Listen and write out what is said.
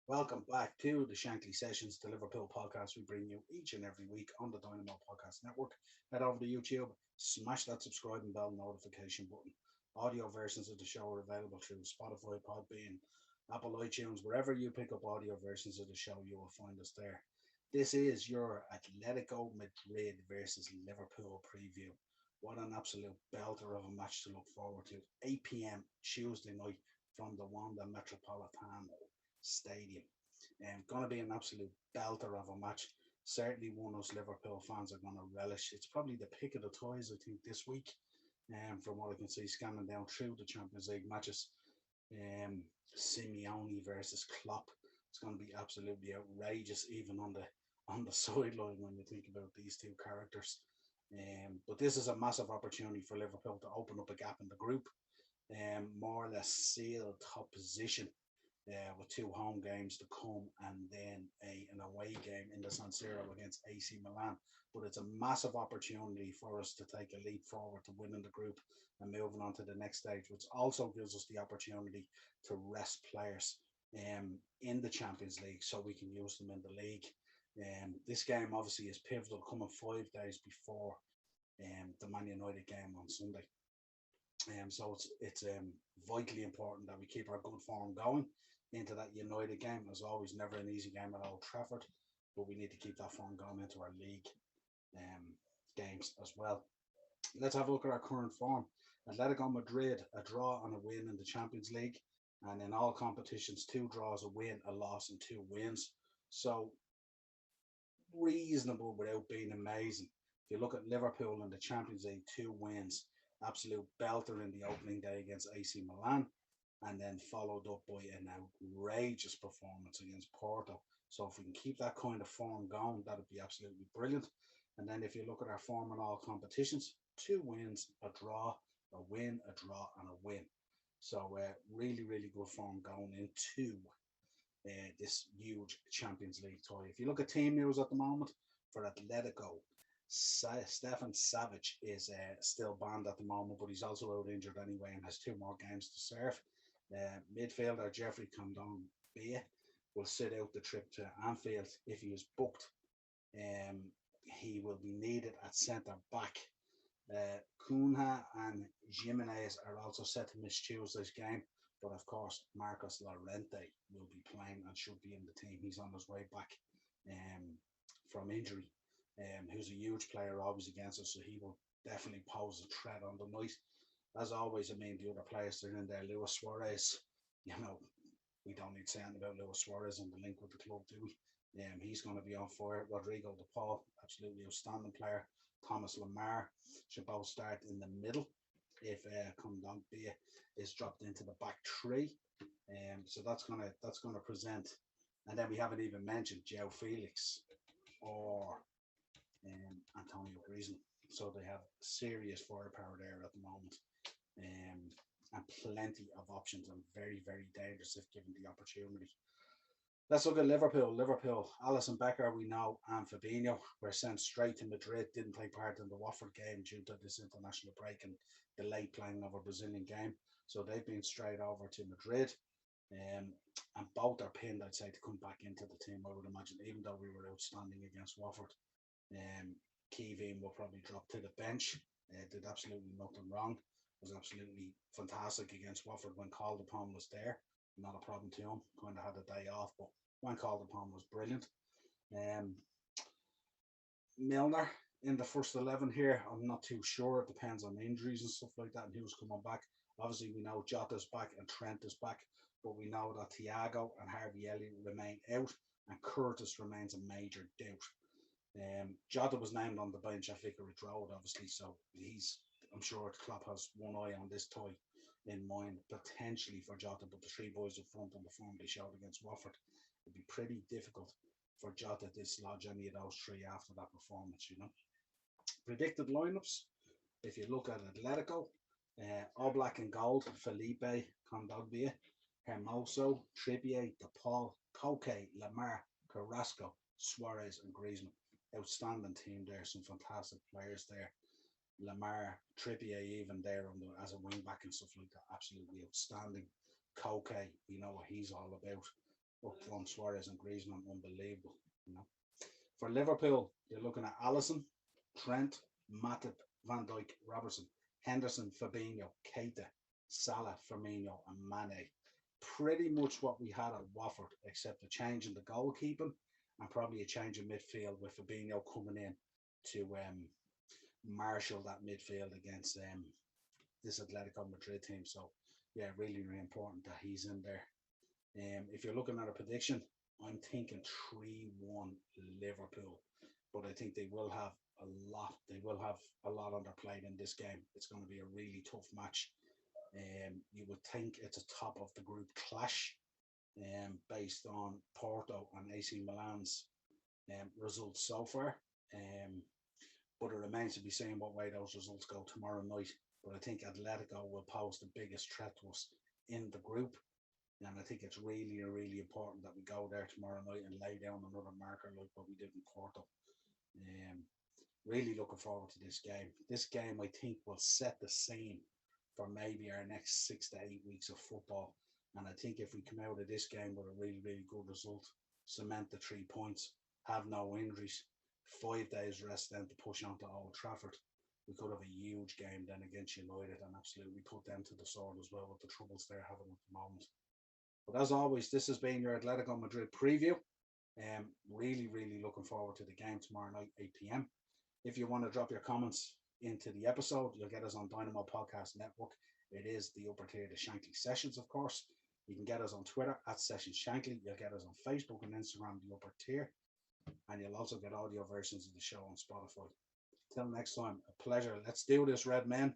Welcome back to the Shankly Sessions, the Liverpool podcast we bring you each and every week on the Dynamo Podcast Network. Head over to YouTube, smash that subscribe and bell notification button. Audio versions of the show are available through Spotify, Podbean, Apple iTunes, wherever you pick up audio versions of the show, you will find us there. This is your Atletico Madrid versus Liverpool preview. What an absolute belter of a match to look forward to. 8 p.m. Tuesday night from the Wanda Metropolitano Stadium. Going to be an absolute belter of a match. Certainly one us Liverpool fans are going to relish. It's probably the pick of the toys, I think, this week. From what I can see, scanning down through the Champions League matches. Um, Simeone versus Klopp. It's going to be absolutely outrageous, even on the sideline when you think about these two characters. But this is a massive opportunity for Liverpool to open up a gap in the group, more or less seal top position with two home games to come and then an away game in the San Siro against AC Milan. But it's a massive opportunity for us to take a leap forward to winning the group and moving on to the next stage, which also gives us the opportunity to rest players in the Champions League so we can use them in the league. This game obviously is pivotal, coming 5 days before the Man United game on Sunday. So it's vitally important that we keep our good form going into that United game. As always, never an easy game at Old Trafford, but we need to keep that form going into our league um, games as well. Let's have a look at our current form. Atletico Madrid, a draw and a win in the Champions League, and in all competitions, two draws, a win, a loss, and two wins. So reasonable without being amazing. If you look at Liverpool in the Champions League, two wins, absolute belter in the opening day against AC Milan, and then followed up by an outrageous performance against Porto. So if we can keep that kind of form going, that would be absolutely brilliant. And then if you look at our form in all competitions, two wins, a draw, a win, a draw, and a win. So really, really good form going into this huge Champions League tie. If you look at team news at the moment for Atletico, Stefan Savic is still banned at the moment, but he's also out injured anyway and has two more games to serve. Midfielder Jeffrey Condon will sit out the trip to Anfield if he is booked. Um, he will be needed at centre back. Cunha and Jimenez are also set to miss Tuesday's game, but of course, Marcos Llorente will be playing and should be in the team. He's on his way back from injury. Who's a huge player always against us, so he will definitely pose a threat on the night. As always, I mean, the other players that are in there, Luis Suarez, you know, we don't need saying about Luis Suarez and the link with the club, do we? He's going to be on fire. Rodrigo De Paul, absolutely outstanding player. Thomas Lemar should both start in the middle if Kondogbia is dropped into the back three. So that's gonna present, and then we haven't even mentioned Joe Felix or Antonio Griezmann. So they have serious firepower there at the moment, and plenty of options, and very, very dangerous if given the opportunity. Let's look at Liverpool. Liverpool, Alisson Becker, we know, and Fabinho were sent straight to Madrid, didn't take part in the Watford game due to this international break and the late playing of a Brazilian game. So they've been straight over to Madrid. Um, and both are pinned, I'd say, to come back into the team, I would imagine, even though we were outstanding against Watford. Kevin will probably drop to the bench. Did absolutely nothing wrong. Was absolutely fantastic against Watford when called upon, was there. Not a problem to him. Kind of had a day off, but when called upon was brilliant. Um, Milner in the first 11 here. I'm not too sure. It depends on injuries and stuff like that and who's coming back. Obviously, we know Jota's back and Trent is back, but we know that Thiago and Harvey Elliott remain out and Curtis remains a major doubt. Jota was named on the bench at Vicarage Road, obviously, so I'm sure Klopp has one eye on this tie in mind, potentially for Jota, but the three boys up front and the form they showed against Watford, it'd be pretty difficult for Jota to dislodge any of those three after that performance. Predicted lineups, if you look at Atletico, all black and gold, Felipe, Kondogbia, Hermoso, Trippier, De Paul, Koke, Lamar, Carrasco, Suarez, and Griezmann. Outstanding team there, some fantastic players there. Lamar, Trippier, even there as a wing back and stuff like that, absolutely outstanding. Koke, you know what he's all about. up front. Suarez and Griezmann, unbelievable. You know, for Liverpool, you're looking at Alisson, Trent, Matip, Van Dijk, Robertson, Henderson, Fabinho, Keita, Salah, Firmino, and Mane. Pretty much what we had at Watford, except a change in the goalkeeping and probably a change in midfield with Fabinho coming in to marshal that midfield against this Atletico Madrid team. So, yeah, really, really important that he's in there. If you're looking at a prediction, I'm thinking 3-1 Liverpool, but I think they will have a lot. They will have a lot on their plate in this game. It's going to be a really tough match. You would think it's a top of the group clash, based on Porto and AC Milan's results so far. Um, but it remains to be seen what way those results go tomorrow night. But I think Atletico will pose the biggest threat to us in the group. And I think it's really, really important that we go there tomorrow night and lay down another marker like what we did in Porto. Um, really looking forward to this game. This game, I think, will set the scene for maybe our next 6 to 8 weeks of football. And I think if we come out of this game with a really, really good result, cement the 3 points, have no injuries, 5 days rest then to push on to Old Trafford, we could have a huge game then against United and absolutely put them to the sword as well with the troubles they're having at the moment. But as always, this has been your Atletico Madrid preview. Really, really looking forward to the game tomorrow night, 8 p.m. If you want to drop your comments into the episode, you'll get us on Dynamo Podcast Network. It is the upper tier, the Shankly Sessions, of course. You can get us on Twitter at Sessions Shankly. You'll get us on Facebook and Instagram, the upper tier. And you'll also get audio versions of the show on Spotify. Till next time, a pleasure. Let's do this, Red Men.